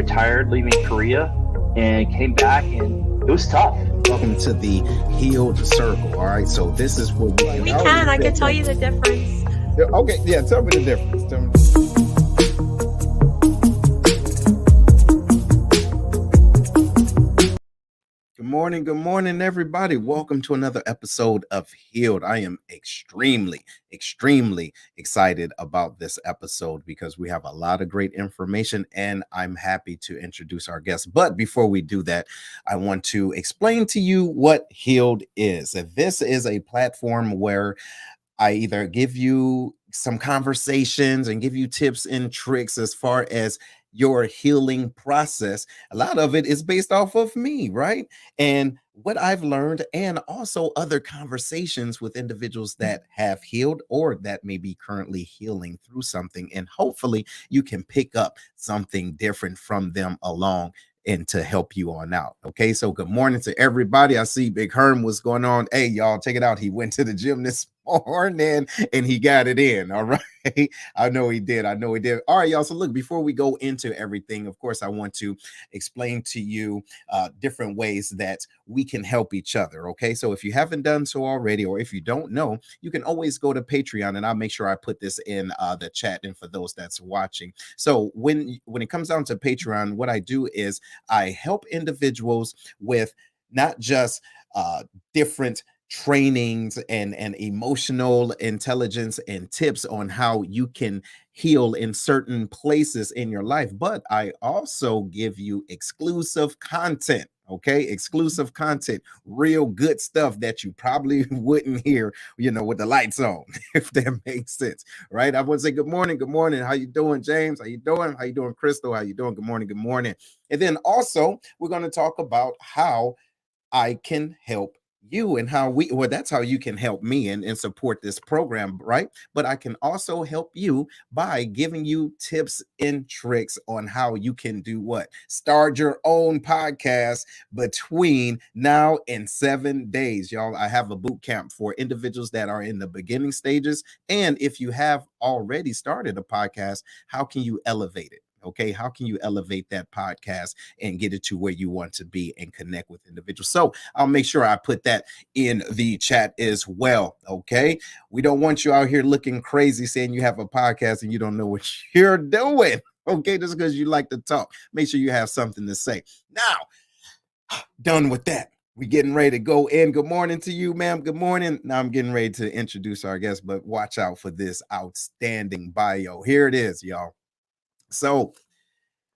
retired, leaving Korea, and came back, and it was tough. Welcome to the Healed Circle. All right, so this is what I can tell you the difference. Okay, yeah, tell me the difference. Good morning, everybody. Welcome to another episode of Healed. I am extremely excited about this episode because we have a lot of great information and I'm happy to introduce our guest. But before we do that, I want to explain to you what Healed is. This is a platform where I either give you some conversations and give you tips and tricks as far as your healing process. A lot of it is based off of me, right? And what I've learned, and also other conversations with individuals that have healed or that may be currently healing through something. And hopefully you can pick up something different from them along and to help you on out. Okay, so good morning to everybody. I see Big Herm was going on. Hey, y'all, check it out. He went to the gym this morning and he got it in. All right. I know he did. All right, y'all. So look, before we go into everything, of course, I want to explain to you different ways that we can help each other. Okay, so if you haven't done so already, or if you don't know, you can always go to Patreon, and I'll make sure I put this in the chat and for those that's watching. So when it comes down to Patreon, what I do is I help individuals with not just different trainings and emotional intelligence and tips on how you can heal in certain places in your life, but I also give you exclusive content. Okay, exclusive content, real good stuff that you probably wouldn't hear, with the lights on, if that makes sense, right? I want to say good morning. How you doing, James? How you doing, Crystal? How you doing? Good morning. And then also we're going to talk about how I can help you and that's how you can help me and support this program, right? But I can also help you by giving you tips and tricks on how you can do what? Start your own podcast between now and 7 days, y'all. I have a boot camp for individuals that are in the beginning stages. And if you have already started a podcast, how can you elevate it? Okay, how can you elevate that podcast and get it to where you want to be and connect with individuals? So I'll make sure I put that in the chat as well. Okay, we don't want you out here looking crazy saying you have a podcast and you don't know what you're doing. Okay, just because you like to talk, make sure you have something to say. Now, done with that. We're getting ready to go in. Good morning to you, ma'am. Good morning. Now I'm getting ready to introduce our guest, but watch out for this outstanding bio. Here it is, y'all. So,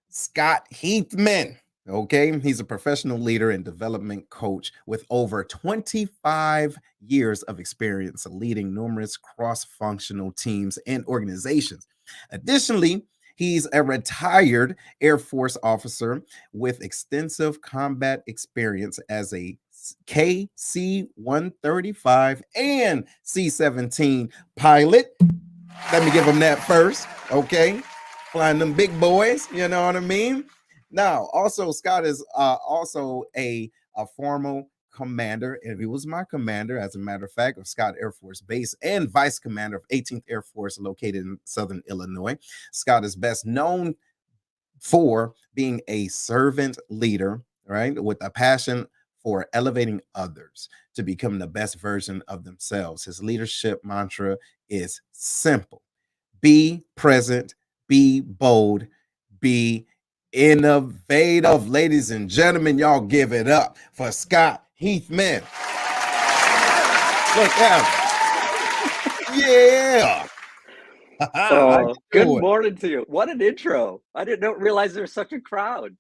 Scot Heathman, okay, he's a professional leader and development coach with over 25 years of experience leading numerous cross-functional teams and organizations. Additionally, he's a retired Air Force officer with extensive combat experience as a KC-135 and C-17 pilot. Let me give him that first, okay? Flying them big boys, you know what I mean? Now, also, Scott is also a formal commander, and he was my commander, as a matter of fact, of Scott Air Force Base and vice commander of 18th Air Force located in Southern Illinois. Scott is best known for being a servant leader, right, with a passion for elevating others to become the best version of themselves. His leadership mantra is simple: be present, be bold, be innovative. Ladies and gentlemen, y'all give it up for Scot Heathman. Look out. Yeah. Good morning to you. What an intro. I didn't realize there was such a crowd.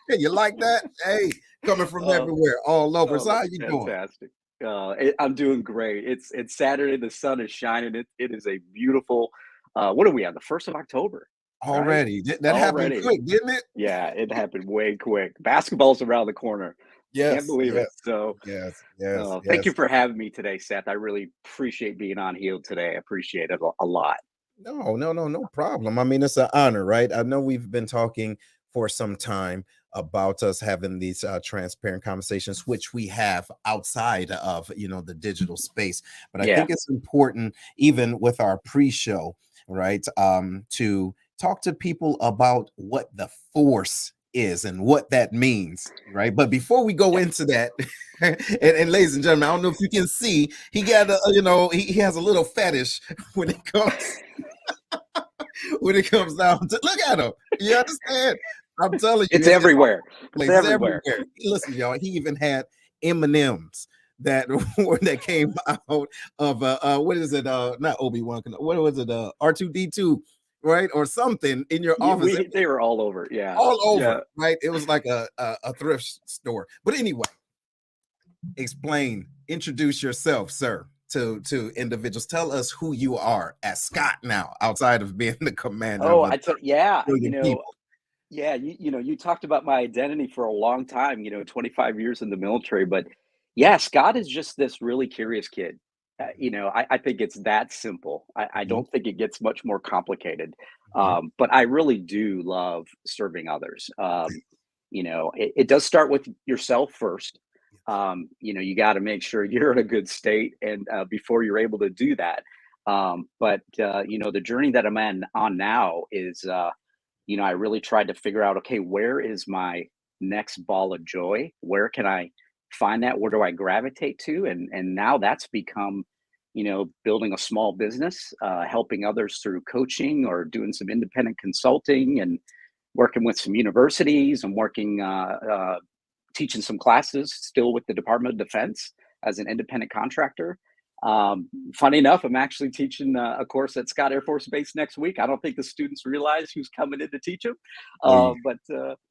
You like that? Hey, coming from everywhere, all over. So how you doing? Fantastic. I'm doing great. It's Saturday. The sun is shining. It is a beautiful, what are we on? The 1st of October. Already. Right? That happened quick, didn't it? Yeah, it happened way quick. Basketball's around the corner. Yes. Can't believe it. So yes. Thank you for having me today, Seth. I really appreciate being on Healed today. I appreciate it a lot. No problem. I mean, it's an honor, right? I know we've been talking for some time about us having these transparent conversations, which we have outside of, the digital space. But I think it's important, even with our pre-show, right, to talk to people about what the force is and what that means, right? But before we go into that, and ladies and gentlemen, I don't know if you can see, he got he has a little fetish when it comes down to look at him. You understand? I'm telling you, It's everywhere. It's It's everywhere. Listen, y'all, he even had M&Ms that that came out of what is it? Not Obi-Wan. What was it? R2D2, right? Or something in your office. They were all over. Yeah. All over, Yeah. right? It was like a thrift store. But anyway, introduce yourself, sir, to individuals. Tell us who you are as Scott now, outside of being the commander Oh, of yeah, people. yeah, you talked about my identity for a long time, 25 years in the military, but yeah, Scott is just this really curious kid. I think it's that simple. I Mhm. don't think it gets much more complicated. Mhm. But I really do love serving others. It does start with yourself first. You got to make sure you're in a good state, and before you're able to do that. But the journey that on now is, I really tried to figure out, okay, where is my next ball of joy? Where can I find that? Where do I gravitate to? And now that's become, building a small business, helping others through coaching or doing some independent consulting and working with some universities and working teaching some classes still with the Department of Defense as an independent contractor. Funny enough, I'm actually teaching a course at Scott Air Force Base next week. I don't think the students realize who's coming in to teach them. Oh,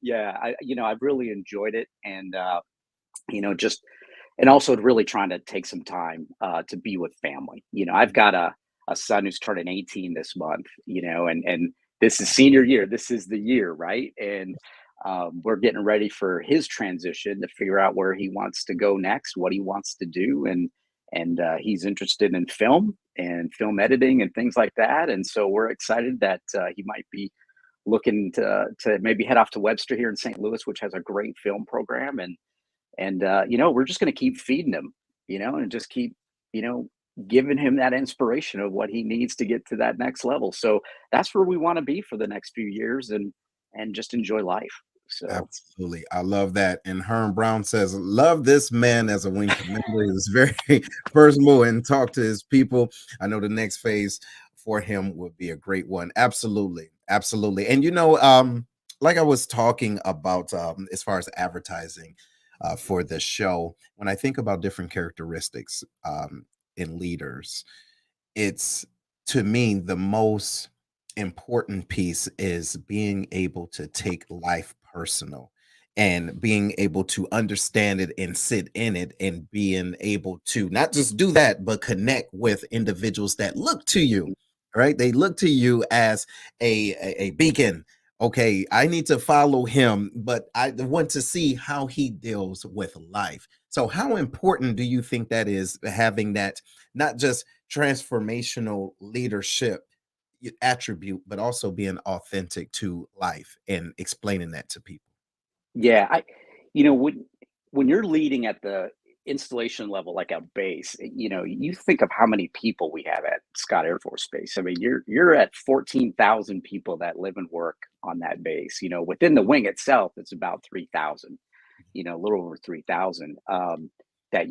yeah. Yeah, I've really enjoyed it, and just and also really trying to take some time to be with family. I've got a son who's turning 18 this month. And this is senior year. This is the year, right? And we're getting ready for his transition to figure out where he wants to go next, what he wants to do, and he's interested in film and film editing and things like that. And so we're excited that he might be looking to maybe head off to Webster here in St. Louis, which has a great film program. And we're just going to keep feeding him, and just keep, you know, giving him that inspiration of what he needs to get to that next level. So that's where we want to be for the next few years, and just enjoy life. So Absolutely. I love that. And Herm Brown says, love this man as a wing commander. He was very personable and talk to his people. I know the next phase for him would be a great one. Absolutely. Absolutely. And like I was talking about as far as advertising for the show, when I think about different characteristics in leaders, it's to me the most important piece is being able to take life personal and being able to understand it and sit in it and being able to not just do that but connect with individuals that look to you, right? They look to you as a beacon. Okay, I need to follow him, but I want to see how he deals with life. So how important do you think that is, having that not just transformational leadership attribute, but also being authentic to life and explaining that to people? yeah, you know, when you're leading at the installation level, like a base, you think of how many people we have at Scott Air Force Base. I mean, you're at 14,000 people that live and work on that base. Within the wing itself, it's about 3,000. A little over 3,000. That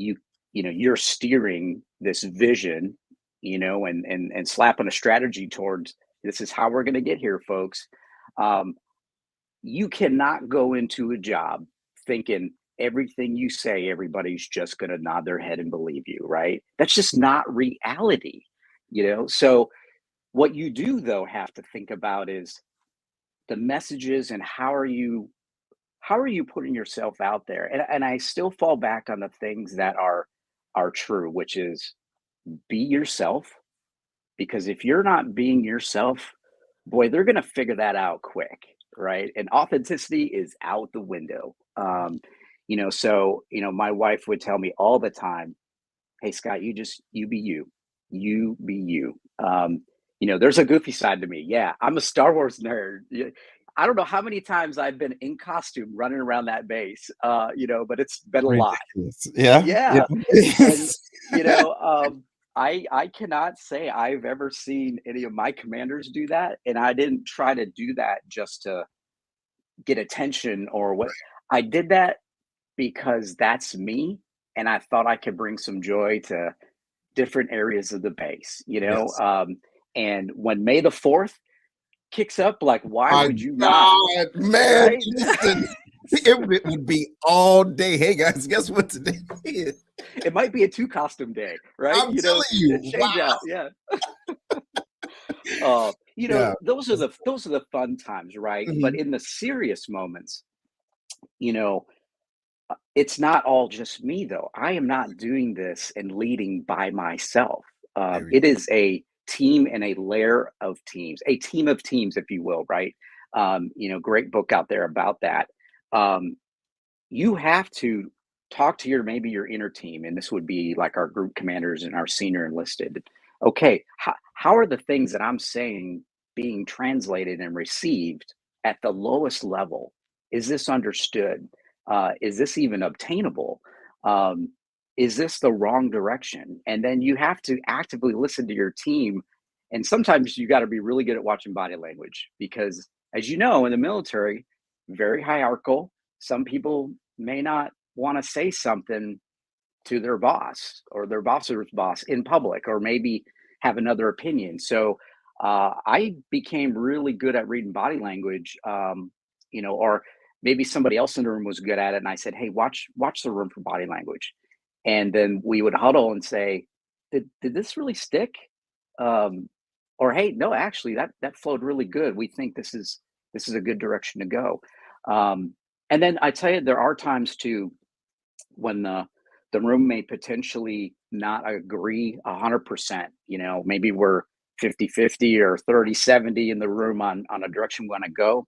you're steering this vision, and slapping a strategy towards, this is how we're going to get here, folks. Um, you cannot go into a job thinking everything you say, everybody's just going to nod their head and believe you, right? That's just not reality. So what you do though have to think about is the messages, and how are you putting yourself out there. And I still fall back on the things that are true, which is be yourself, because if you're not being yourself, boy, they're going to figure that out quick, right? And authenticity is out the window. My wife would tell me all the time, hey, Scott, you be you. You be you. There's a goofy side to me. Yeah, I'm a Star Wars nerd. Yeah, I don't know how many times I've been in costume running around that base, but it's been a lot. Ridiculous. Yeah. Yeah. Yeah. And, you know, um, I cannot say I've ever seen any of my commanders do that, and I didn't try to do that just to get attention or what. I did that because that's me, and I thought I could bring some joy to different areas of the base, Yes. and when May the 4th kicks up, like, why My would you not, God, man, right? listen, it would be all day. Hey guys, guess what today is? It might be a 2 costume day, right? I'm telling A you, change wow. out, yeah. Yeah. Those are the fun times, right? But Mhm. in the serious moments, you know, it's not all just me though. I am not doing this and leading by myself. Very It is a team and a layer of teams, a team of teams, if you will, right? Great book out there about that. Um, you have to talk to your inner team, and this would be like our group commanders and our senior enlisted. Okay, how are the things that I'm saying being translated and received at the lowest level? Is this understood? Is this even obtainable? um, is this the wrong direction? And then you have to actively listen to your team, and sometimes you got to be really good at watching body language, because as you know, in the military, very hierarchical. Some people may not want to say something to their boss or their boss's boss in public, or maybe have another opinion. So I became really good at reading body language, or maybe somebody else in the room was good at it, and I said, "Hey, watch the room for body language," and then we would huddle and say, "Did this really stick?" Um, or, "Hey, no, actually, that flowed really good. We think this is a good direction to go." Um, and then I tell you, there are times too when the room may potentially not agree 100%. Maybe we're 50-50 or 30-70 in the room on a direction we want to go,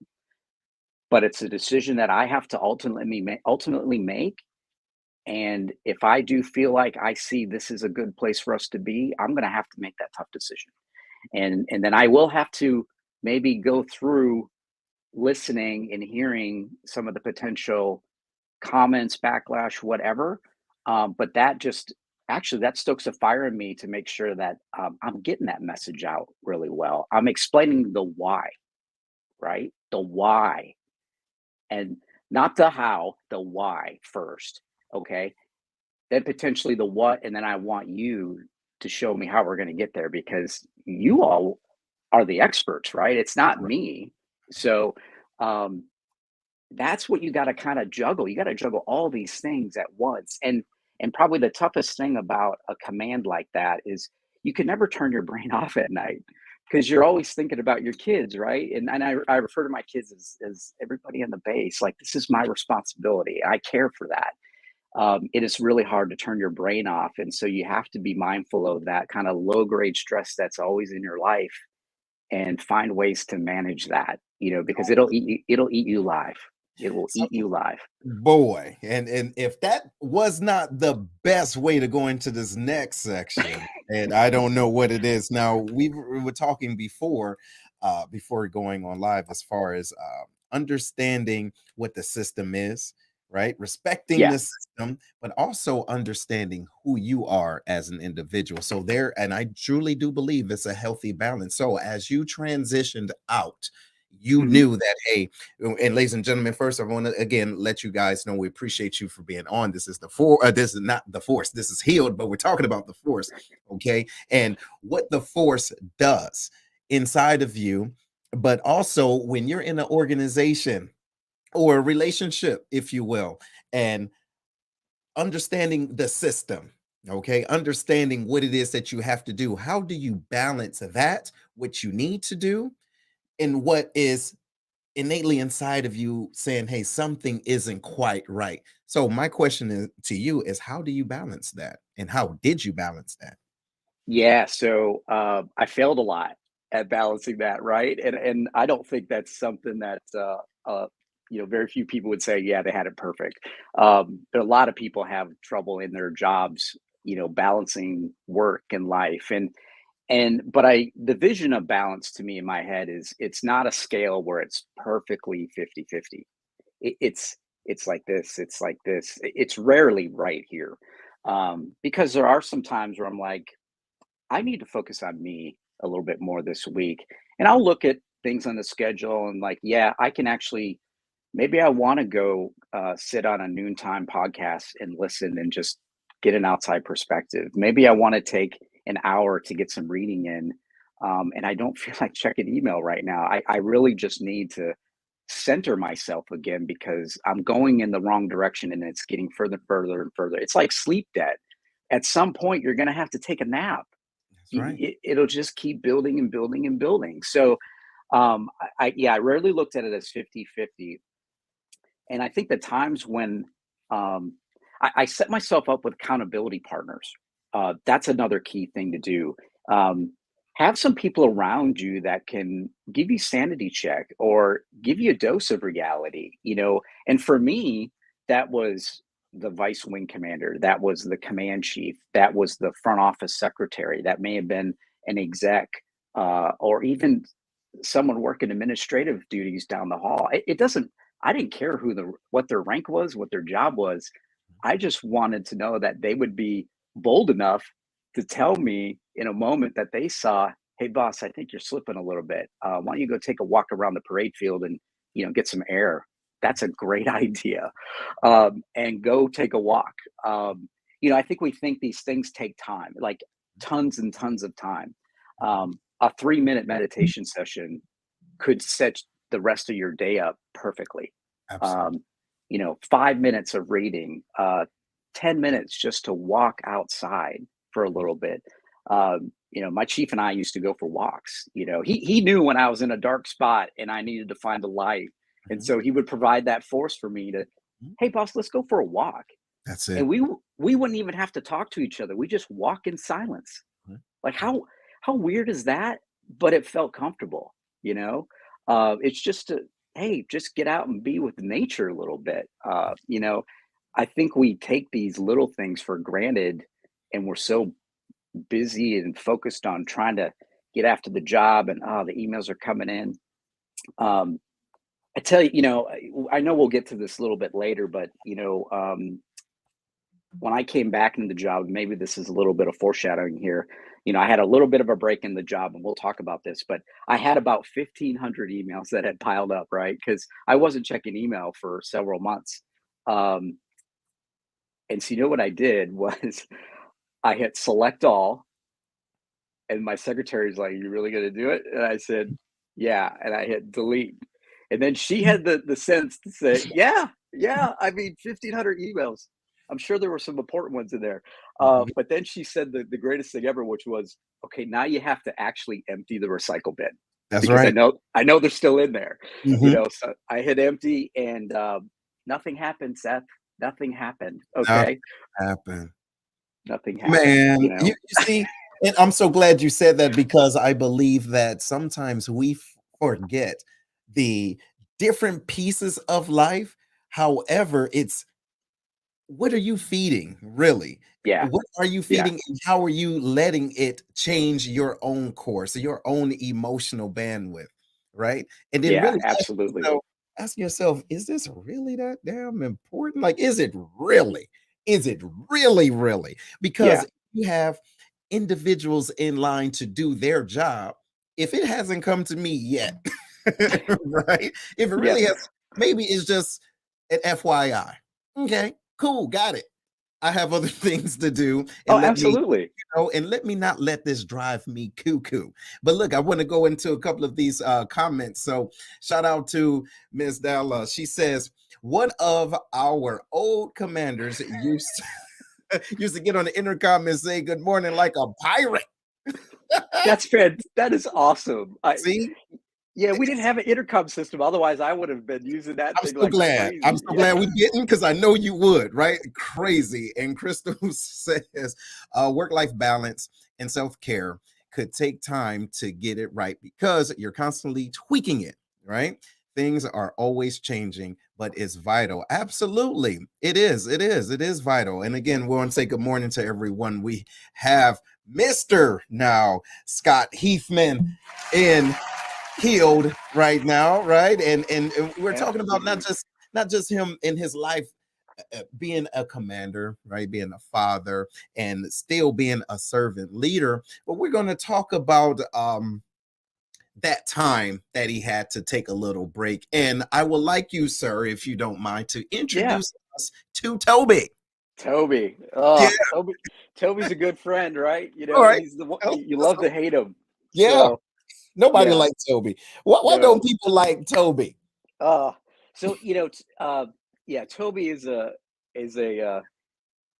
but it's a decision that I have to ultimately make. And if I do feel like I see this is a good place for us to be, I'm going to have to make that tough decision. And then I will have to maybe go through listening and hearing some of the potential comments, backlash, whatever. But that just actually that stokes a fire in me to make sure that I'm getting that message out really well. I'm explaining the why, right? The why, and not the how, the why first. Okay. Then potentially the what, and then I want you to show me how we're going to get there, because you all are the experts, right? It's not me. So um, that's what you got to kind of juggle. You got to juggle all these things at once. And probably the toughest thing about a command like that is you can never turn your brain off at night, because you're always thinking about your kids, right? And I refer to my kids as everybody in the base. Like, this is my responsibility. I care for that. It is really hard to turn your brain off. And so you have to be mindful of that kind of low grade stress that's always in your life, and find ways to manage that, because it'll eat you live. It will So, eat you live. boy, and if that was not the best way to go into this next section, and I don't know what it is. Now, we were talking before going on live, as far as understanding what the system is, right? Respecting Yeah. the system, but also understanding who you are as an individual. So there, and I truly do believe it's a healthy balance. So as you transitioned out, you Mhm. knew that, hey, and ladies and gentlemen, first I want to again let you guys know we appreciate you for being on. This is this is not the force. This is healed, but we're talking about the force, okay? And what the force does inside of you, but also when you're in an organization or a relationship, if you will, and understanding the system, okay? Understanding what it is that you have to do. How do you balance that, what you need to do, and what is innately inside of you saying, hey, something isn't quite right? So my question to you is, how do you balance that, and how did you balance that? Yeah, so, I failed a lot at balancing that, right? And I don't think that's something that, very few people would say, "Yeah, they had it perfect." But a lot of people have trouble in their jobs, balancing work and life, but the vision of balance to me in my head is, it's not a scale where it's perfectly 50-50. It's like this, it's like this. It's rarely right here, because there are some times where I'm like, I need to focus on me a little bit more this week. And I'll look at things on the schedule and like, yeah, I can actually, maybe I want to go sit on a noontime podcast and listen and just get an outside perspective. Maybe I want to take an hour to get some reading in. And I don't feel like checking email right now. I really just need to center myself again because I'm going in the wrong direction and it's getting further, further, and further. It's like sleep debt. At some point, you're going to have to take a nap. That's right. It'll just keep building and building and building. So, I rarely looked at it as 50-50. And I think the times when I set myself up with accountability partners, that's another key thing to do. Have some people around you that can give you sanity check or give you a dose of reality, you know. And for me, that was the vice wing commander, that was the command chief, that was the front office secretary, that may have been an exec, or even someone working administrative duties down the hall. It doesn't. I didn't care what their rank was, what their job was. I just wanted to know that they would be bold enough to tell me in a moment that they saw, hey boss, I think you're slipping a little bit. Why don't you go take a walk around the parade field and get some air? That's a great idea. And go take a walk. I think we think these things take time, like tons and tons of time. A 3-minute meditation session could set the rest of your day up perfectly. Absolutely. 5 minutes of reading, 10 minutes just to walk outside for a little bit. My chief and I used to go for walks. He knew when I was in a dark spot and I needed to find a light. And so he would provide that force for me to, hey boss, let's go for a walk. That's it. And we wouldn't even have to talk to each other. We just walk in silence. Like how weird is that? But it felt comfortable, it's just just get out and be with nature a little bit. I think we take these little things for granted and we're so busy and focused on trying to get after the job and the emails are coming in. I tell you, I know we'll get to this a little bit later, but when I came back into the job, maybe this is a little bit of foreshadowing here. I had a little bit of a break in the job and we'll talk about this, but I had about 1,500 emails that had piled up, right? Because I wasn't checking email for several months. And so what I did was I hit select all and my secretary's like, you really going to do it? And I said, yeah. And I hit delete. And then she had the sense to say, yeah. I mean, 1,500 emails. I'm sure there were some important ones in there. But then she said the greatest thing ever, which was, okay, now you have to actually empty the recycle bin. That's because right. I know they're still in there. Mhm. So I hit empty and nothing happened, Seth. Nothing happened. Nothing Okay. happened. Nothing happened. Man, you see, and I'm so glad you said that because I believe that sometimes we forget the different pieces of life. However, it's what are you feeding really? Yeah. What are you feeding and how are you letting it change your own course, your own emotional bandwidth, right? And then really absolutely. ask yourself, is this really that damn important? Like, is it really? Is it really, really? Because you have individuals in line to do their job. If it hasn't come to me yet, right? If it really has, maybe it's just an FYI. Okay, cool, got it. I have other things to do. And absolutely. And let me not let this drive me cuckoo. But look, I want to go into a couple of these comments. So shout out to Ms. Dalla. She says, one of our old commanders used to get on the intercom and say good morning like a pirate. That is awesome. See? Yeah, we didn't have an intercom system. Otherwise, I would have been using that. I'm so glad. I'm so glad we didn't, because I know you would, right? Crazy. And Crystal says, work-life balance and self-care could take time to get it right because you're constantly tweaking it, right? Things are always changing, but it's vital. Absolutely. It is. It is vital. And again, we want to say good morning to everyone. We have Mr. now Scot Heathman in Healed right now, right? And we're talking about not just him in his life being a commander, right? Being a father and still being a servant leader. But we're going to talk about that time that he had to take a little break. And I would like you, sir, if you don't mind, to Yeah. introduce us to Toby. Toby. Yeah. Toby's a good friend, right? All right. He's the one Well, you love to hate him. yeah. So Nobody yeah, likes Toby. Why no. don't people like Toby? So yeah, Toby is a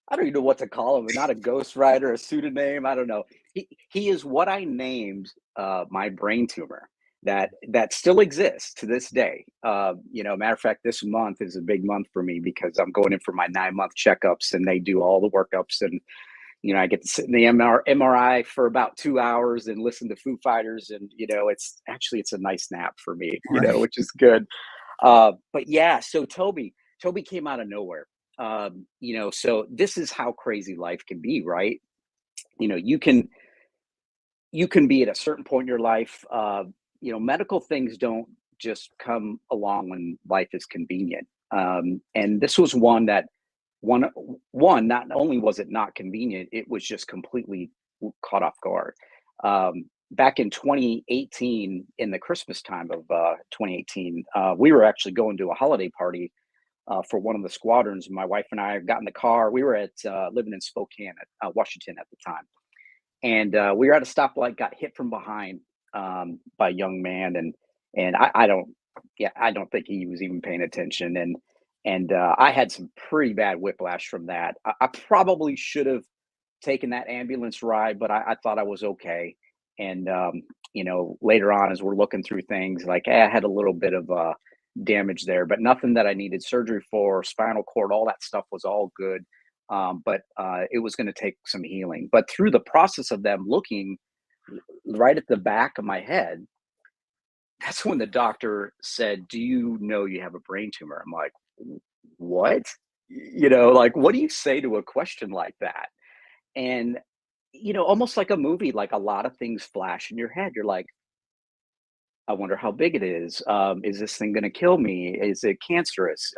I don't even know what to call him. Not a ghostwriter, a pseudonym. I don't know. He is what I named my brain tumor that still exists to this day. Matter of fact, this month is a big month for me because I'm going in for my 9-month checkups, and they do all the workups, and I get to sit in the MRI for about 2 hours and listen to Foo Fighters, and it's a nice nap for me, Right. which is good. But yeah, so Toby came out of nowhere. So this is how crazy life can be, right? You can be at a certain point in your life. Medical things don't just come along when life is convenient. And this was one not only was it not convenient, it was just completely caught off guard. Back in 2018, in the Christmas time of 2018, we were actually going to a holiday party for one of the squadrons. My wife and I got in the car. We were at living in Spokane, Washington at the time, and we were at a stoplight. Got hit from behind by a young man, and I don't think he was even paying attention, and I had some pretty bad whiplash from that. I probably should have taken that ambulance ride, but I thought I was okay. And later on, as we're looking through things, like I had a little bit of damage there, but nothing that I needed surgery for. Spinal cord, all that stuff was all good. But it was going to take some healing. But through the process of them looking right at the back of my head, that's when the doctor said, "Do you know you have a brain tumor?" I'm like, "What?" Like, what do you say to a question like that? And almost like a movie, like a lot of things flash in your head. You're like, I wonder how big it is. Is this thing going to kill me? Is it cancerous?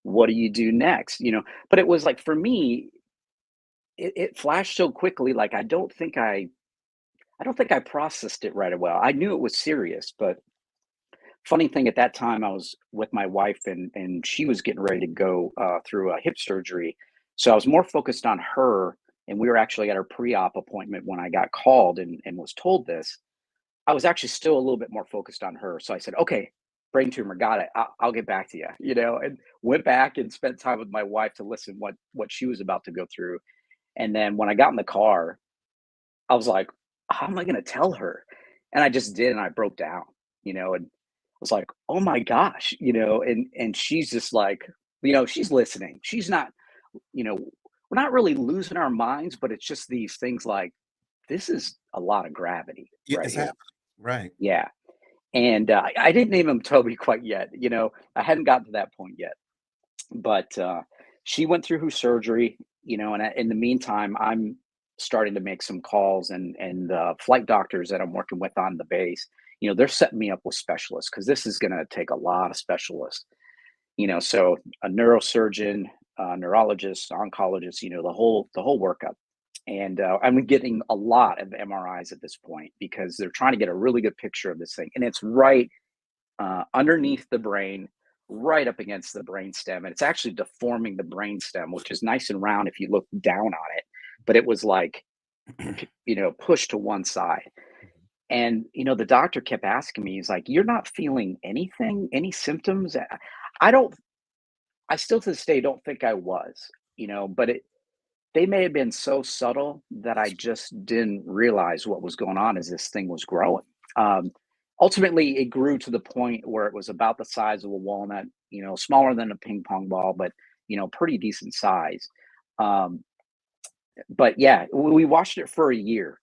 What do you do next? But it was like, for me, it flashed so quickly. Like, I don't think I processed it right away. I knew it was serious, but funny thing, at that time, I was with my wife, and she was getting ready to go through a hip surgery. So I was more focused on her, and we were actually at our pre-op appointment when I got called and was told this. I was actually still a little bit more focused on her. So I said, "Okay, brain tumor, got it. I'll get back to you," and went back and spent time with my wife to listen what she was about to go through. And then when I got in the car, I was like, "How am I going to tell her?" And I just did, and I broke down, and was like, "Oh my gosh," and she's just like, she's listening. She's not, we're not really losing our minds, but it's just these things like, this is a lot of gravity Yeah, right it's here. happening. Right. Yeah. And I didn't name him Toby quite yet. I hadn't gotten to that point yet. But she went through her surgery, and in the meantime, I'm starting to make some calls, and flight doctors that I'm working with on the base, they're setting me up with specialists because this is going to take a lot of specialists. So a neurosurgeon, neurologist, oncologist, the whole workup. And I'm getting a lot of MRIs at this point because they're trying to get a really good picture of this thing, and it's right underneath the brain, right up against the brain stem, and it's actually deforming the brain stem, which is nice and round if you look down on it. But it was like, pushed to one side. And the doctor kept asking me, he's like, "You're not feeling anything, any symptoms?" I don't. I still to this day don't think I was, but they may have been so subtle that I just didn't realize what was going on as this thing was growing. Um, Ultimately, it grew to the point where it was about the size of a walnut, smaller than a ping pong ball, but pretty decent size. Um, but yeah, we watched it for a year,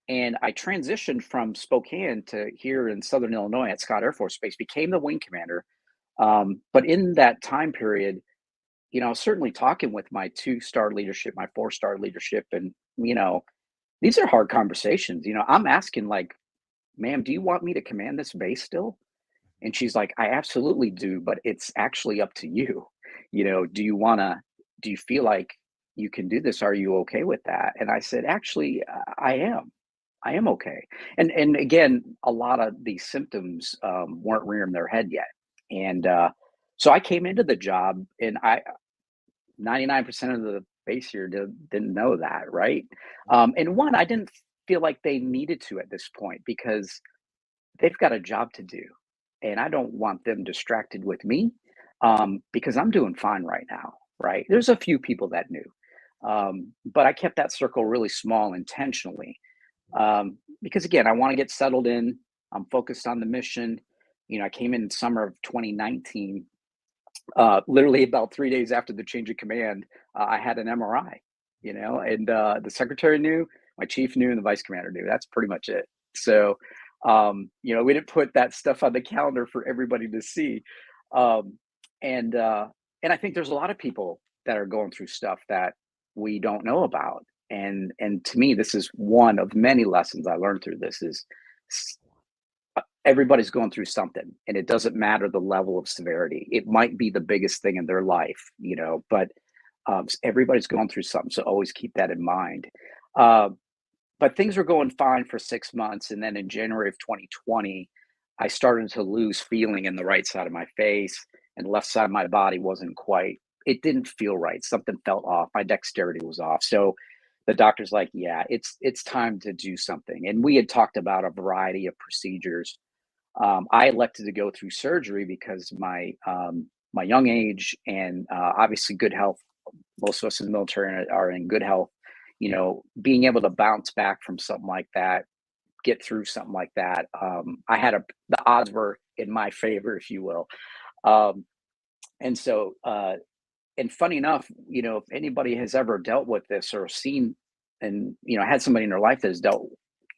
and I transitioned from Spokane to here in Southern Illinois at Scott Air Force Base, became the wing commander. But in that time period, certainly talking with my 2-star leadership, my 4-star leadership, and these are hard conversations. I'm asking like, "Ma'am, do you want me to command this base still?" And she's like, "I absolutely do, but it's actually up to you." do you feel like you can do this? Are you okay with that? And I said, actually, I am okay. And again, a lot of these symptoms weren't rearing their head yet. And so I came into the job, and 99% of the base here didn't know that, right? And one, I didn't feel like they needed to at this point because they've got a job to do, and I don't want them distracted with me because I'm doing fine right now, right? There's a few people that knew, but I kept that circle really small intentionally because again, I want to get settled in. I'm focused on the mission. I came in summer of 2019. Literally about 3 days after the change of command, I had an MRI. And the secretary knew, my chief knew, and the vice commander knew. That's pretty much it. So, we didn't put that stuff on the calendar for everybody to see. Um, and I think there's a lot of people that are going through stuff that we don't know about. And to me, this is one of many lessons I learned through this is everybody's going through something, and it doesn't matter the level of severity. It might be the biggest thing in their life, but everybody's going through something. So always keep that in mind. Uh, but things were going fine for 6 months. And then in January of 2020, I started to lose feeling in the right side of my face, and the left side of my body it didn't feel right. Something felt off. My dexterity was off. So the doctor's like, yeah, it's time to do something. And we had talked about a variety of procedures. I elected to go through surgery because my young age and obviously good health. Most of us in the military are in good health. Being able to bounce back from something like that, get through something like that. The odds were in my favor, if you will. Um, and so, and funny enough, if anybody has ever dealt with this or seen and had somebody in their life that has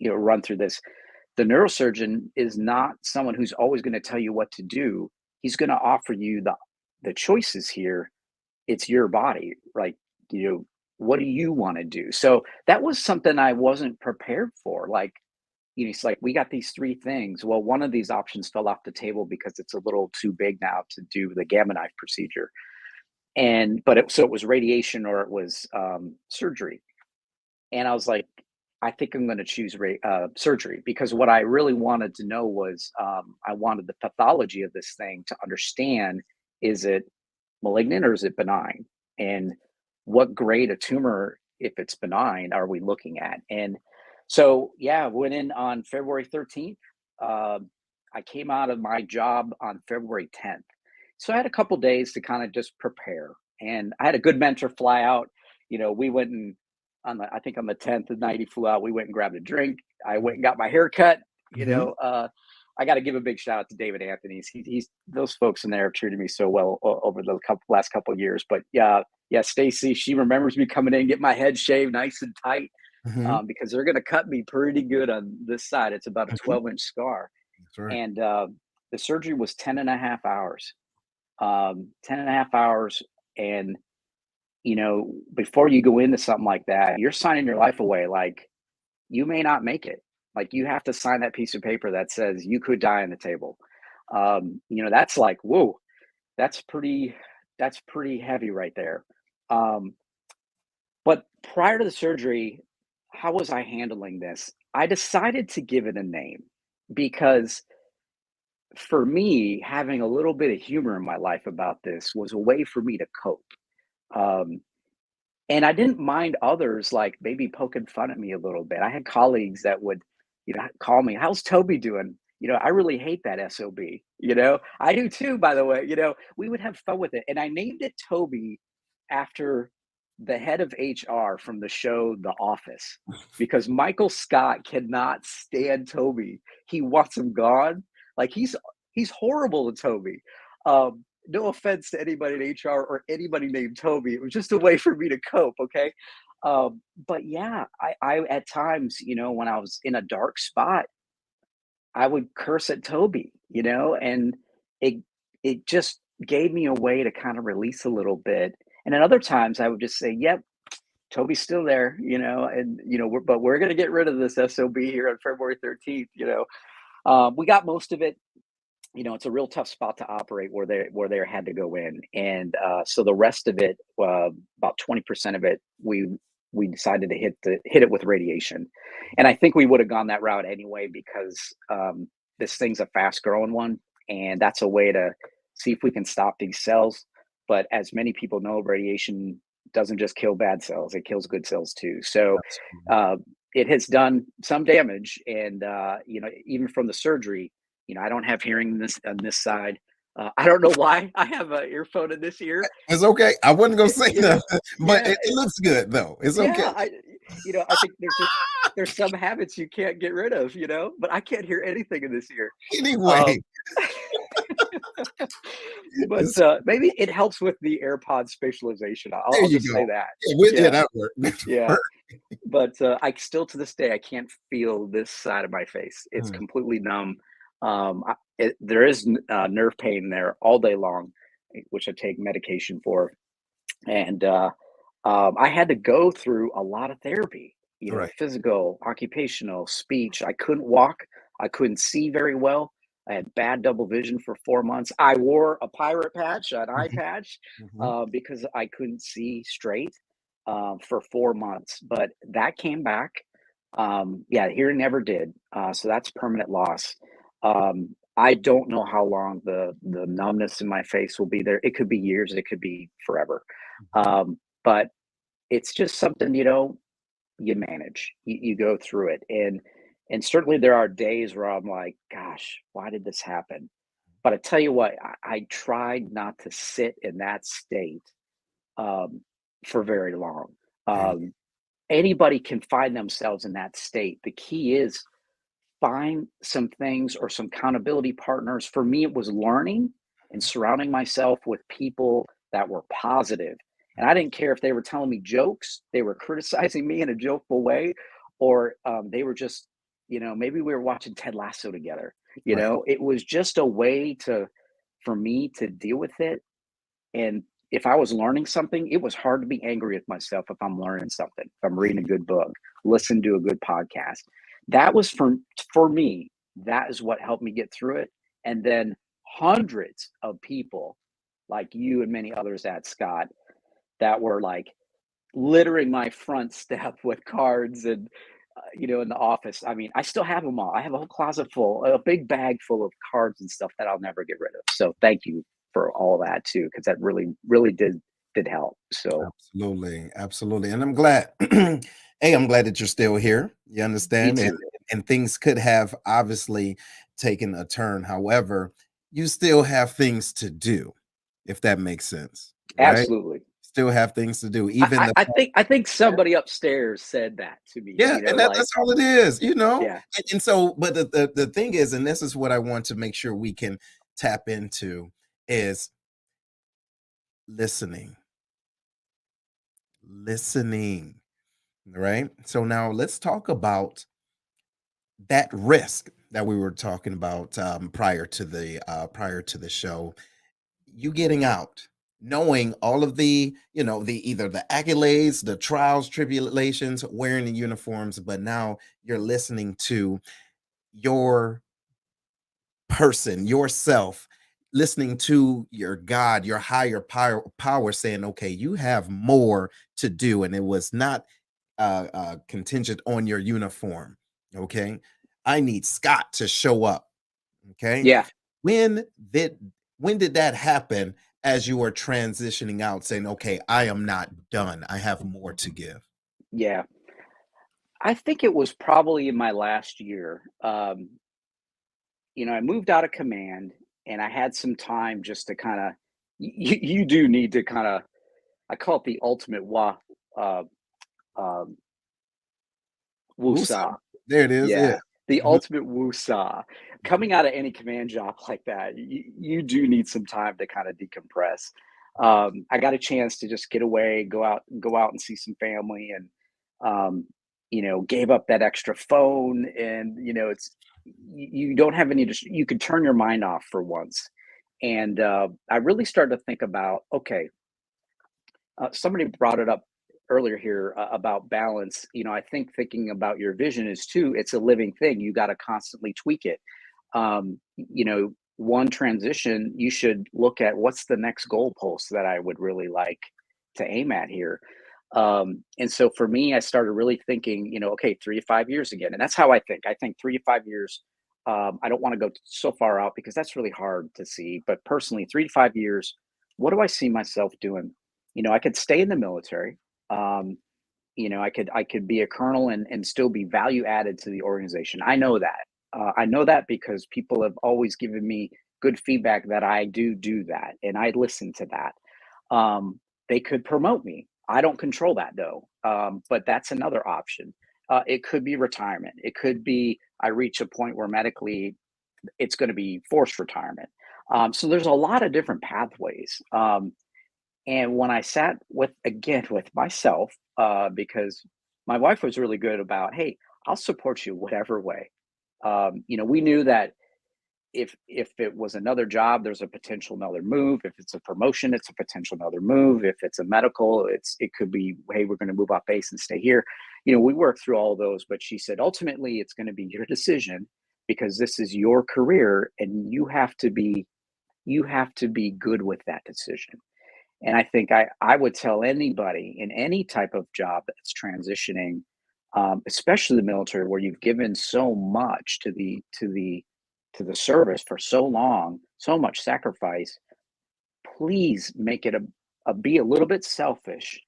run through this, the neurosurgeon is not someone who's always going to tell you what to do. He's going to offer you the choices here. It's your body, right? What do you want to do? So that was something I wasn't prepared for. Like, it's like, we got these three things. Well, one of these options fell off the table because it's a little too big now to do the gamma knife procedure. So it was radiation or it was surgery. And I was like, I think I'm going to choose surgery because what I really wanted to know was I wanted the pathology of this thing to understand, is it malignant or is it benign? And what grade of tumor, if it's benign, are we looking at? And so, yeah, went in on February 13th. I came out of my job on February 10th. So I had a couple days to kind of just prepare. And I had a good mentor fly out. We went and I think on the 10th, the night he flew out, we went and grabbed a drink. I went and got my hair cut. I got to give a big shout out to David Anthony's. He's those folks in there have treated me so well over the last couple of years. But yeah, Stacy, she remembers me coming in, get my head shaved nice and tight because they're going to cut me pretty good on this side. It's about a 12-inch scar. That's right. And the surgery was 10 and a half hours. 10 and a half hours. And before you go into something like that, you're signing your life away. Like, you may not make it. Like, you have to sign that piece of paper that says you could die on the table. That's like, whoa, that's pretty heavy right there. But prior to the surgery, how was I handling this? I decided to give it a name because for me, having a little bit of humor in my life about this was a way for me to cope. Um, And I didn't mind others like maybe poking fun at me a little bit. I had colleagues that would, call me, "How's Toby doing?" I really hate that SOB. I do too, by the way. We would have fun with it. And I named it Toby after the head of HR from the show The Office, because Michael Scott cannot stand Toby. He wants him gone. Like, he's horrible to Toby. No offense to anybody in HR or anybody named Toby. It was just a way for me to cope. Okay. But yeah, I at times, when I was in a dark spot, I would curse at Toby, and it it just gave me a way to kind of release a little bit. And then other times I would just say, "Yep, Toby's still there," and we're gonna get rid of this SOB here on February 13th. We got most of it. it's a real tough spot to operate where they had to go in, and so the rest of it, about 20% of it, we decided to hit it with radiation, and I think we would have gone that route anyway because this thing's a fast growing one, and that's a way to see if we can stop these cells. But as many people know, radiation doesn't just kill bad cells; it kills good cells too. So Absolutely. uh, it has done some damage, and even from the surgery, I don't have hearing on this side. I don't know why I have an earphone in this ear. It's okay. I wasn't gonna say You know, nothing, but yeah, it looks good though. It's okay. yeah. I think there's some habits you can't get rid of, but I can't hear anything in this ear. Anyway, Um, but it's, maybe it helps with the AirPod spatialization. I'll, there I'll you just say go. that. Yeah, Yeah, that worked. That yeah. worked. But I still to this day I can't feel this side of my face. It's Mm, completely numb. There is nerve pain there all day long, which I take medication for, and I had to go through a lot of therapy. right. Physical, occupational, speech. I couldn't walk. I couldn't see very well. I had bad double vision for 4 months. I wore a pirate patch, an eye Mhm, patch, mhm. because I couldn't see straight for 4 months. But that came back. Yeah, hearing never did. So that's permanent loss. I don't know how long the numbness in my face will be there. It could be years. It could be forever. But it's just something, you manage. You go through it, and certainly there are days where I'm like, "Gosh, why did this happen?" But I tell you what, I tried not to sit in that state um, for very long. There you Um, Anybody can find themselves in that state. The key is find some things or some accountability partners. For me, it was learning and surrounding myself with people that were positive. And I didn't care if they were telling me jokes, they were criticizing me in a jokeful way, or they were just, maybe we were watching Ted Lasso together. right. It was just a way for me to deal with it. And if I was learning something, it was hard to be angry with myself if I'm learning something, if I'm reading a good book, listen to a good podcast. That was for me, that is what helped me get through it. And then hundreds of people like you and many others at Scott that were like littering my front step with cards and in the office. I mean, I still have them all. I have a whole closet full, a big bag full of cards and stuff that I'll never get rid of. So thank you for all that too, because that really, really did help. So Absolutely, absolutely. And I'm glad, hey, I'm glad that you're still here. You me understand? too. And things could have obviously taken a turn. However, you still have things to do, if that makes sense, right? Absolutely. Still have things to do. Even the I think somebody upstairs said that to me. yeah, and Like that's all it is, yeah, And so, but the thing is, and this is what I want to make sure we can tap into is listening. Listening. Right. So now let's talk about that risk that we were talking about prior to the show. You getting out, knowing all of the either the accolades, the trials, tribulations, wearing the uniforms, but now you're listening to your person, yourself, listening to your God, your higher power saying, okay, you have more to do. And it was not contingent on your uniform. Okay. I need Scott to show up. Okay. yeah, When did when did that happen as you were transitioning out, saying, okay, I am not done. I have more to give. yeah. I think it was probably in my last year. I moved out of command, and I had some time just to kind of. You do need to kind of. I call it the ultimate uh, um, Woosah. woosah. There it is. Yeah. Yeah, the Mhm, ultimate woosah. mhm. Coming out of any command job like that, you do need some time to kind of decompress. I got a chance to just get away, go out and see some family, and gave up that extra phone. And you don't have any. You could turn your mind off for once. And I really started to think about, okay, somebody brought it up earlier here about balance. I think thinking about your vision is too, it's a living thing. You got to constantly tweak it. one transition, you should look at what's the next goalpost that I would really like to aim at here. And so for me, I started really thinking, okay, 3 to 5 years again. And that's how I think. I think 3 to 5 years. I don't want to go so far out because that's really hard to see. But personally, 3 to 5 years, what do I see myself doing? I could stay in the military. Um, I could be a colonel and still be value added to the organization. I know that. I know that because people have always given me good feedback that I do that, and I listen to that. They could promote me. I don't control that though, but that's another option. It could be retirement. It could be I reach a point where medically it's going to be forced retirement. So there's a lot of different pathways. And when I sat with myself, because my wife was really good about, hey, I'll support you whatever way. We knew that if it was another job, there's a potential another move. If it's a promotion, it's a potential another move. If it's a medical, it could be, hey, we're going to move off base and stay here. We worked through all of those, but she said ultimately it's going to be your decision because this is your career and you have to be good with that decision. And I think I would tell anybody in any type of job that's transitioning, especially the military, where you've given so much to the service for so long, so much sacrifice. Please make it be a little bit selfish,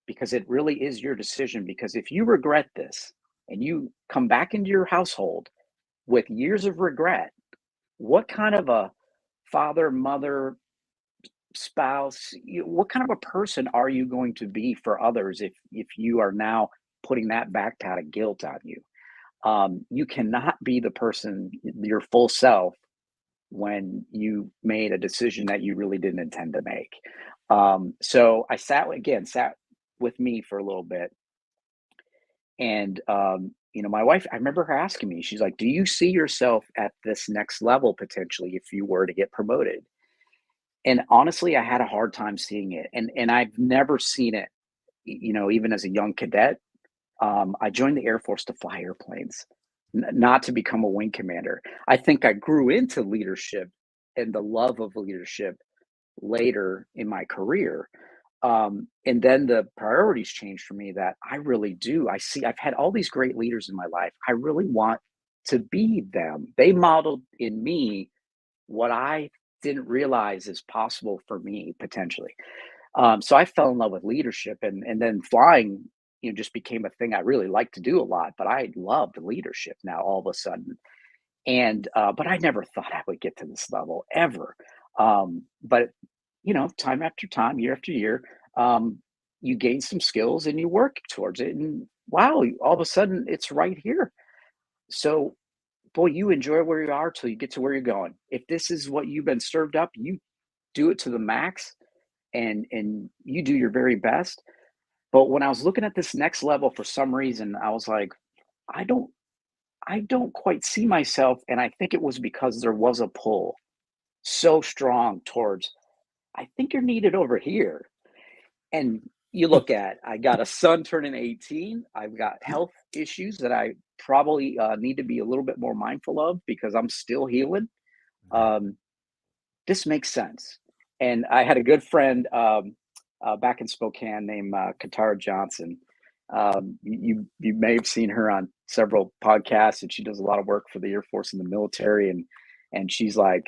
because it really is your decision. Because if you regret this and you come back into your household with years of regret, what kind of a father, mother, spouse, what kind of a person are you going to be for others if you are now putting that backpack of guilt on you? You cannot be the person, your full self, when you made a decision that you really didn't intend to make. So I sat with me for a little bit, and my wife, I remember her asking me, she's like, "Do you see yourself at this next level potentially if you were to get promoted?" And honestly, I had a hard time seeing it, and I've never seen it. Even as a young cadet, I joined the Air Force to fly airplanes, not to become a wing commander. I think I grew into leadership and the love of leadership later in my career. And then the priorities changed for me, that I really do. I've had all these great leaders in my life. I really want to be them. They modeled in me what I didn't realize is possible for me potentially. So I fell in love with leadership, and then flying, just became a thing I really like to do a lot. But I loved leadership now all of a sudden, and but I never thought I would get to this level ever. But time after time, year after year, um, you gain some skills and you work towards it, and wow, all of a sudden it's right here. So boy, you enjoy where you are till you get to where you're going. If this is what you've been served up, you do it to the max, and you do your very best. But when I was looking at this next level, for some reason, I was like, I don't I don't quite see myself. And I think it was because there was a pull so strong towards, I think you're needed over here. And you look at, I got a son turning 18. I've got health issues that I probably need to be a little bit more mindful of because I'm still healing. Right. Um, this makes sense. And I had a good friend back in Spokane named Katara Johnson. You may have seen her on several podcasts, and she does a lot of work for the Air Force and the military. And she's like,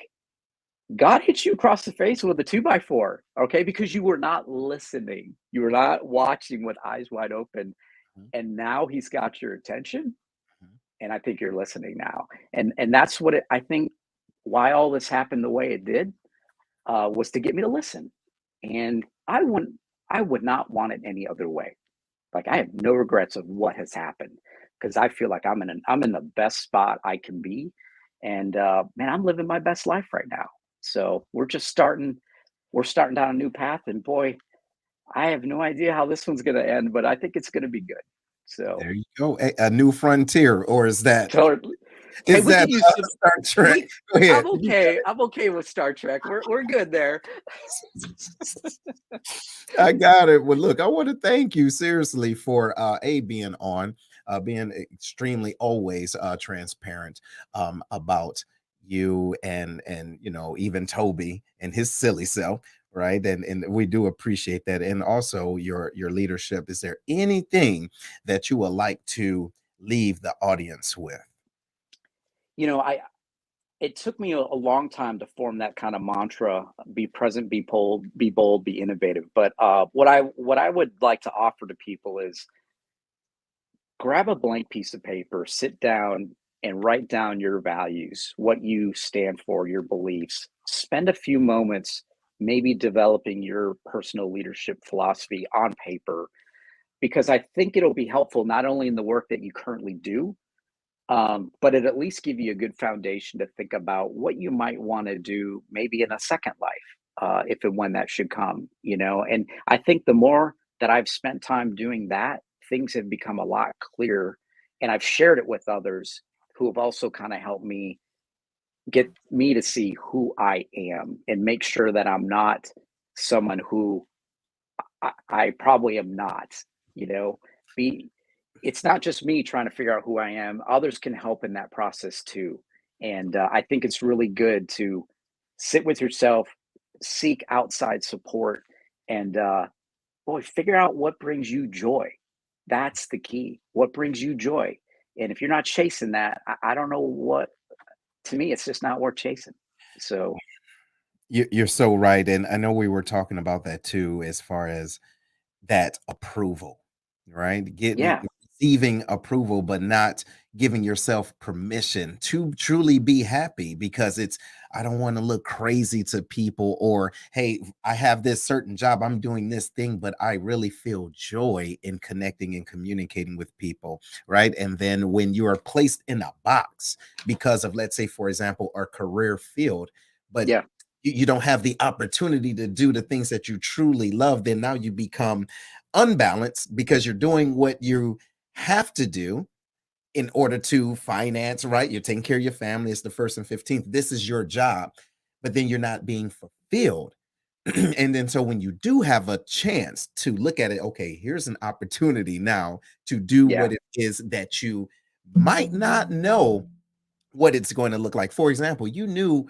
God hit you across the face with a 2x4, okay? Because you were not listening, you were not watching with eyes wide open, Mhm, and now He's got your attention, mhm. and I think you're listening now. And that's what I think, why all this happened the way it did, was to get me to listen. And I would not want it any other way. Like, I have no regrets of what has happened, because I feel like I'm in the best spot I can be, and man, I'm living my best life right now. So we're starting down a new path, and boy, I have no idea how this one's going to end, but I think it's going to be good. So There you go. A new frontier, or is that totally. Hey, is we that could use some. Star Trek? We Go I'm ahead. okay. I'm okay with Star Trek. We're good there. I got it. Well, look, I want to thank you seriously for being on, being extremely always transparent about you and even Toby and his silly self, right? And we do appreciate that, and also your leadership. Is there anything that you would like to leave the audience with? I it took me a long time to form that kind of mantra: be present, be bold, be innovative. But what I would like to offer to people is grab a blank piece of paper, sit down and write down your values, what you stand for, your beliefs. Spend a few moments maybe developing your personal leadership philosophy on paper, because I think it'll be helpful not only in the work that you currently do, but it at least give you a good foundation to think about what you might want to do maybe in a second life, if and when that should come. And I think the more that I've spent time doing that, things have become a lot clearer. And I've shared it with others who have also kind of helped me get me to see who I am and make sure that I'm not someone who I probably am not, you know, be it's not just me trying to figure out who I am. Others can help in that process too. And I think it's really good to sit with yourself, seek outside support, and boy, figure out what brings you joy. That's the key. What brings you joy? And if you're not chasing that, I don't know what. To me, it's just not worth chasing. So You're so right, and I know we were talking about that too, as far as that approval, right? Getting yeah, receiving approval, but not giving yourself permission to truly be happy because it's, I don't want to look crazy to people, or hey, I have this certain job, I'm doing this thing, but I really feel joy in connecting and communicating with people, right? And then when you are placed in a box because of, let's say, for example, our career field, but yeah, you don't have the opportunity to do the things that you truly love, then now you become unbalanced because you're doing what you have to do in order to finance, right? You're taking care of your family. It's the first and 15th. This is your job, but then you're not being fulfilled. And then so when you do have a chance to look at it, okay, here's an opportunity now to do yeah, what it is that you might not know what it's going to look like. For example, you knew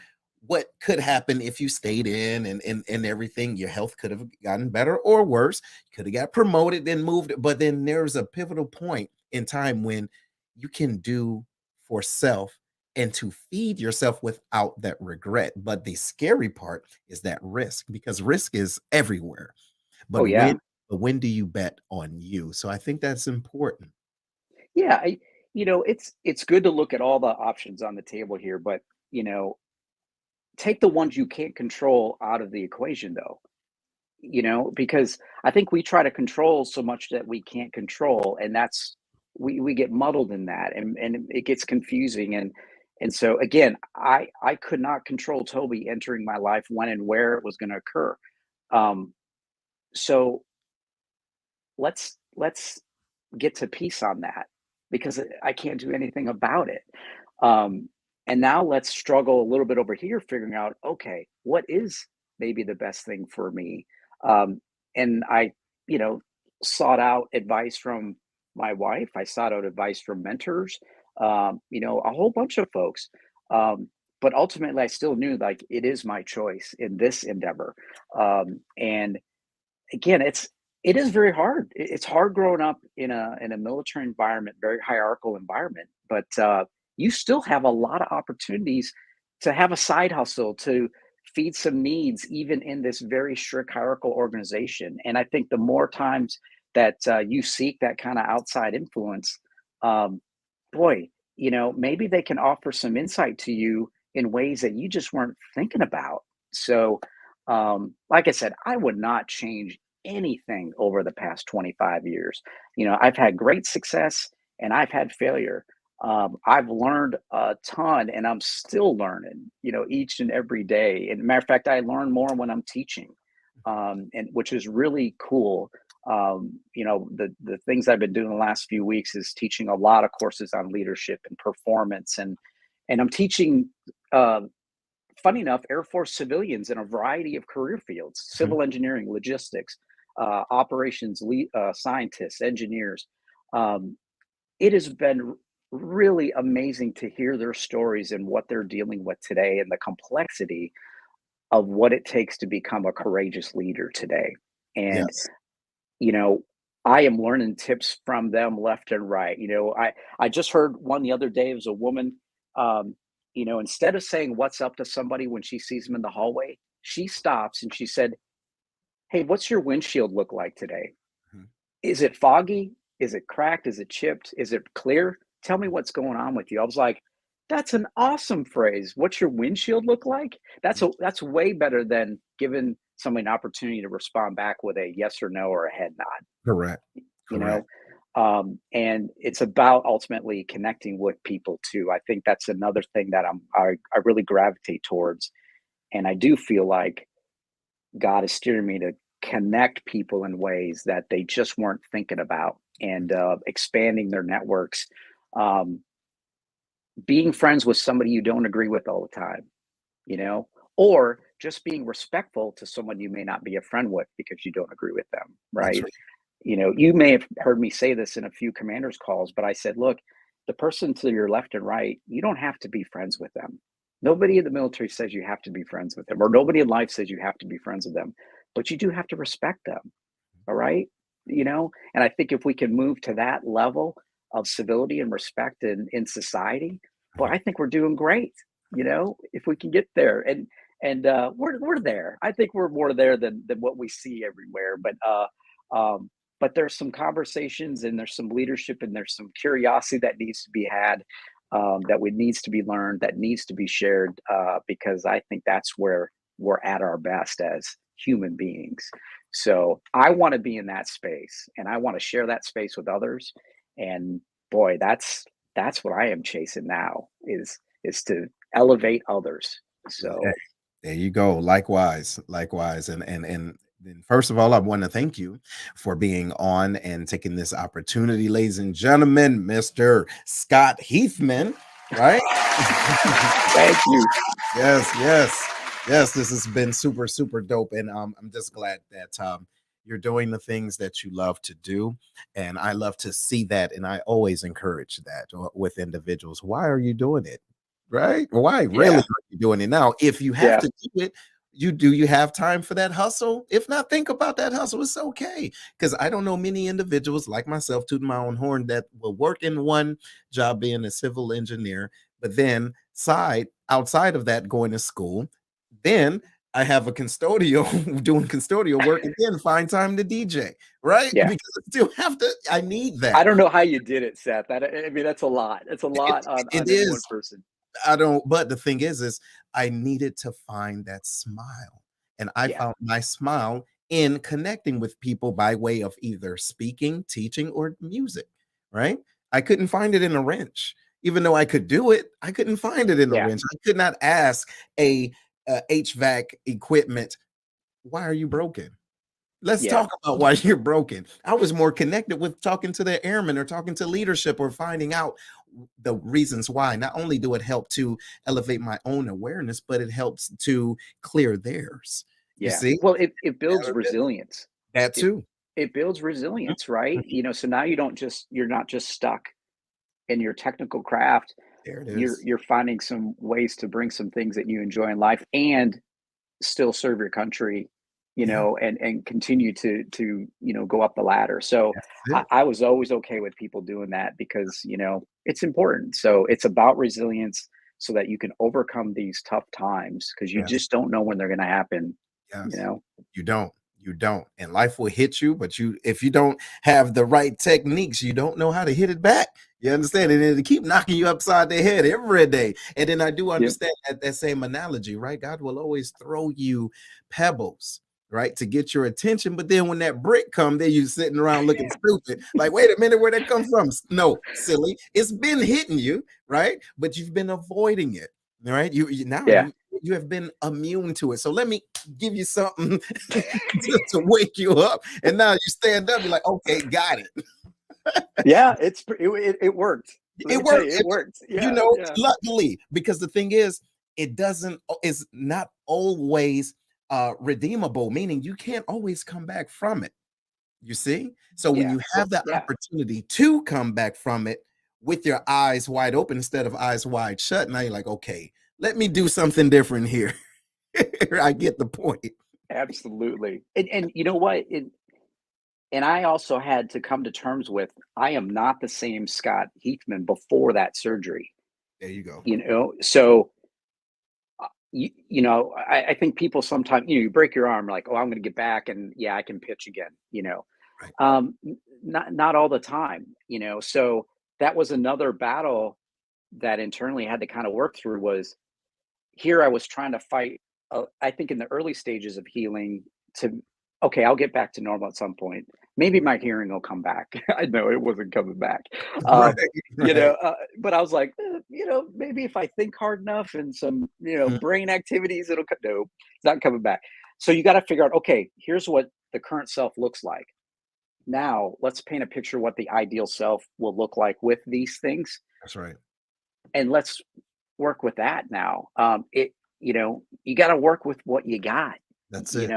what could happen if you stayed in and everything. Your health could have gotten better or worse. You could have got promoted, then moved. But then there's a pivotal point in time when you can do for self and to feed yourself without that regret. But the scary part is that risk, because risk is everywhere. oh But yeah. when do you bet on you? So I think that's important. Yeah, it's good to look at all the options on the table here, but you know, take the ones you can't control out of the equation though. Because I think we try to control so much that we can't control, and that's we get muddled in that, and it gets confusing. And so again, I could not control Toby entering my life when and where it was going to occur. Um, so let's get to peace on that, because I can't do anything about it. Um, and now let's struggle a little bit over here, figuring out, okay, what is maybe the best thing for me? Um, and I, you know, sought out advice from my wife. I sought out advice from mentors, a whole bunch of folks. Um, but ultimately, I still knew like it is my choice in this endeavor. And again, it is very hard. It's hard growing up in a military environment, very hierarchical environment, but you still have a lot of opportunities to have a side hustle, to feed some needs, even in this very strict hierarchical organization. And I think the more times that you seek that kind of outside influence, um, boy, maybe they can offer some insight to you in ways that you just weren't thinking about. So, like I said, I would not change anything over the past 25 years. I've had great success and I've had failure. I've learned a ton and I'm still learning, each and every day. And matter of fact, I learn more when I'm teaching, and which is really cool. The things I've been doing the last few weeks is teaching a lot of courses on leadership and performance, and I'm teaching uh, funny enough, Air Force civilians in a variety of career fields: Mhm. civil engineering, logistics, operations, scientists, engineers. Um, it has been really amazing to hear their stories and what they're dealing with today and the complexity of what it takes to become a courageous leader today. And, Yes. you know, I am learning tips from them left and right. I just heard one the other day. It was a woman, um, instead of saying what's up to somebody when she sees them in the hallway, she stops and she said, "Hey, what's your windshield look like today? Mhm. Is it foggy? Is it cracked? Is it chipped? Is it clear? Tell me what's going on with you." I was like, "That's an awesome phrase. What's your windshield look like?" That's way better than giving somebody an opportunity to respond back with a yes or no or a head nod, Correct. you Correct. know? And it's about ultimately connecting with people too. I think that's another thing that I really gravitate towards. And I do feel like God is steering me to connect people in ways that they just weren't thinking about, and expanding their networks. Um, Being friends with somebody you don't agree with all the time, you know, or just being respectful to someone you may not be a friend with because you don't agree with them, That's right? right. You may have heard me say this in a few commanders calls, but I said, look, the person to your left and right, you don't have to be friends with them. Nobody in the military says you have to be friends with them, or nobody in life says you have to be friends with them, but you do have to respect them. All right. And I think if we can move to that level of civility and respect in society, boy, Mhm. I think we're doing great. If we can get there, and we're there. I think we're more there than what we see everywhere. Um, but there's some conversations and there's some leadership and there's some curiosity that needs to be had, needs to be learned, that needs to be shared, because I think that's where we're at our best as human beings. So I want to be in that space and I want to share that space with others. And boy, that's what I am chasing now is to elevate others. Hey, So there you go. Likewise, likewise. And then first of all, I want to thank you for being on and taking this opportunity, ladies and gentlemen, Mr. Scott Heathman, right? thank you. Yes, yes, yes. This has been super, super dope, and I'm just glad that you're doing the things that you love to do, and I love to see that, and I always encourage that with individuals. Why are you doing it? Right? Why really Yeah. are you doing it now? If you have Yeah. to do it, you have time for that hustle? If not, think about that hustle. It's okay. Because I don't know many individuals like myself, tooting my own horn, that will work in one job being a civil engineer, but then outside of that, going to school. Then I have a custodial doing custodial work, and then find time to DJ, right? Yeah. Because I still have to, I need I that. don't know how you did it, Seth. I mean, that's a lot. It's a It, lot it on any one is. person. I don't, but the thing is I needed to find that smile. And I Yeah. found my smile in connecting with people by way of either speaking, teaching, or music, right? I couldn't find it in a wrench. Even though I could do it, I couldn't find it in a Yeah. wrench. I could not ask a HVAC equipment, why are you broken? Let's Yeah. talk about why you're broken. I was more connected with talking to the airmen or talking to leadership or finding out the reasons why. Not only do it help to elevate my own awareness, but it helps to clear theirs. You Yeah. see? Well, it builds resilience. That It too. it builds Mhm, resilience, right? mhm. So now you're not just stuck in your technical craft. There it You're is. you're finding some ways to bring some things that you enjoy in life and still serve your country, Yeah, and continue to go up the ladder. So that's I, it. I was always okay with people doing that because it's important. So it's about resilience so that you can overcome these tough times because you Yes. just don't know when they're going to happen. You Yes. know, You don't. You don't. And life will hit you, but if you don't have the right techniques, you don't know how to hit it back. You understand? And it'll keep knocking you upside the head every day. And then I do yeah, understand that same analogy, right? God will always throw you pebbles, right, to get your attention. But then when that brick come, then you sitting around looking stupid. Like, wait a minute, where'd that come from? No, silly. It's been hitting you, right? But you've been avoiding it. All right. Now yeah, you have been immune to it. So let me give you something to wake you up. And now you stand up, you're like, okay, got it. yeah. It worked. Let It me tell worked. you, it worked. You Yeah, know, yeah, luckily, because the thing is, it's not always redeemable, meaning you can't always come back from it. You see? So when yeah. you Well, have the yeah, opportunity to come back from it, with your eyes wide open instead of eyes wide shut. Now you're like, okay, let me do something different here. I get the point. Absolutely. And you know what? And I also had to come to terms with I am not the same Scott Heathman before that surgery. There you go. You know, so I think people sometimes, you break your arm, like, oh, I'm going to get back, and yeah, I can pitch again. Right. Not all the time. So that was another battle that internally had to kind of work through. Was here I was trying to fight. I think in the early stages of healing, to okay, I'll get back to normal at some point. Maybe my hearing will come back. I know it wasn't coming back. Right. But I was like, maybe if I think hard enough and some, Mhm. brain activities, it'll come. No, it's not coming back. So you got to figure out, okay, here's what the current self looks like. Now let's paint a picture of what the ideal self will look like with these things, That's right. and let's work with that now. You got to work with what you got. That's it.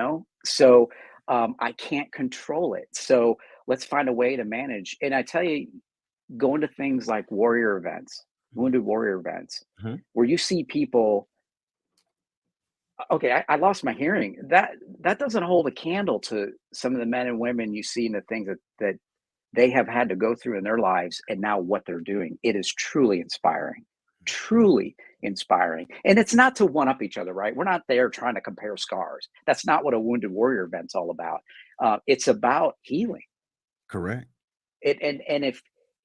So I can't control it. So let's find a way to manage. And I tell you, going to things like warrior events, Mhm. wounded warrior events, Mhm. where you see people. Okay, I lost my hearing. That doesn't hold a candle to some of the men and women you see in the things that they have had to go through in their lives, and now what they're doing. It is truly inspiring. Truly inspiring. And it's not to one up each other, right? We're not there trying to compare scars. That's not what a wounded warrior event's all about. It's about healing. Correct. And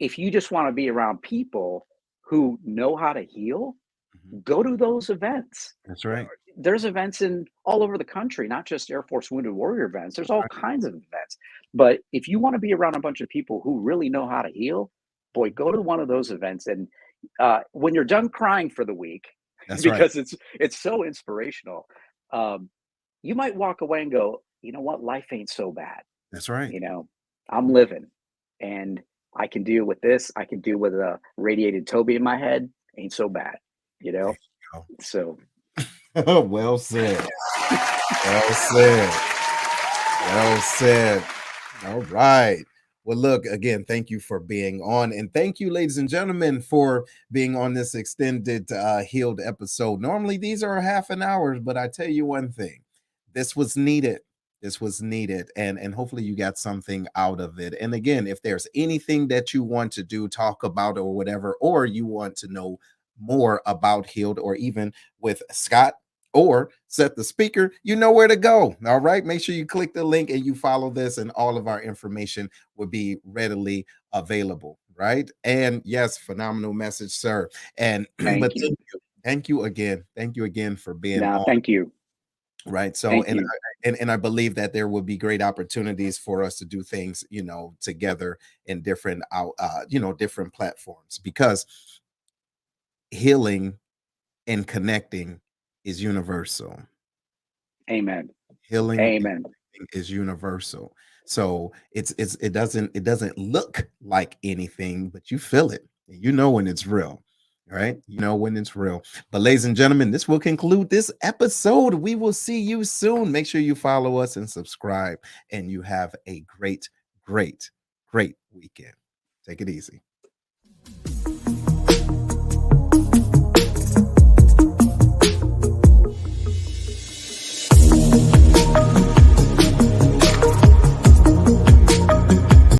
if you just want to be around people who know how to heal, Mhm. go to those events. That's right. There's events in all over the country, not just Air Force Wounded Warrior events. There's That's all right. kinds of events. But if you want to be around a bunch of people who really know how to heal, boy, go to one of those events. And when you're done crying for the week, That's right. because it's so inspirational, um, you might walk away and go, you know what, life ain't so bad. That's right. I'm living, and I can deal with this. I can deal with a radiated Toby in my head. Ain't so bad, you There know. you So go. Well said. Well said. Well said. All right. Well, look, again, thank you for being on. And thank you, ladies and gentlemen, for being on this extended healed episode. Normally, these are half an hour, but I tell you one thing, this was needed. This was needed. And hopefully you got something out of it. And again, if there's anything that you want to do, talk about, or whatever, or you want to know more about healed, or even with Scott or Set the Speaker, you know where to go. All right. Make sure you click the link and you follow this, and all of our information will be readily available. Right. And yes, phenomenal message, sir. And but thank you. thank you again. Thank you again for being No, on. thank you. Right. So, Thank you. and I believe that there will be great opportunities for us to do things, together in different different platforms, because healing and connecting is universal. Amen. Healing Amen. is universal. So it doesn't look like anything, but you feel it. You know when it's real. Right? You know when it's real. But ladies and gentlemen, this will conclude this episode. We will see you soon. Make sure you follow us and subscribe, and you have a great, great, great weekend. Take it easy.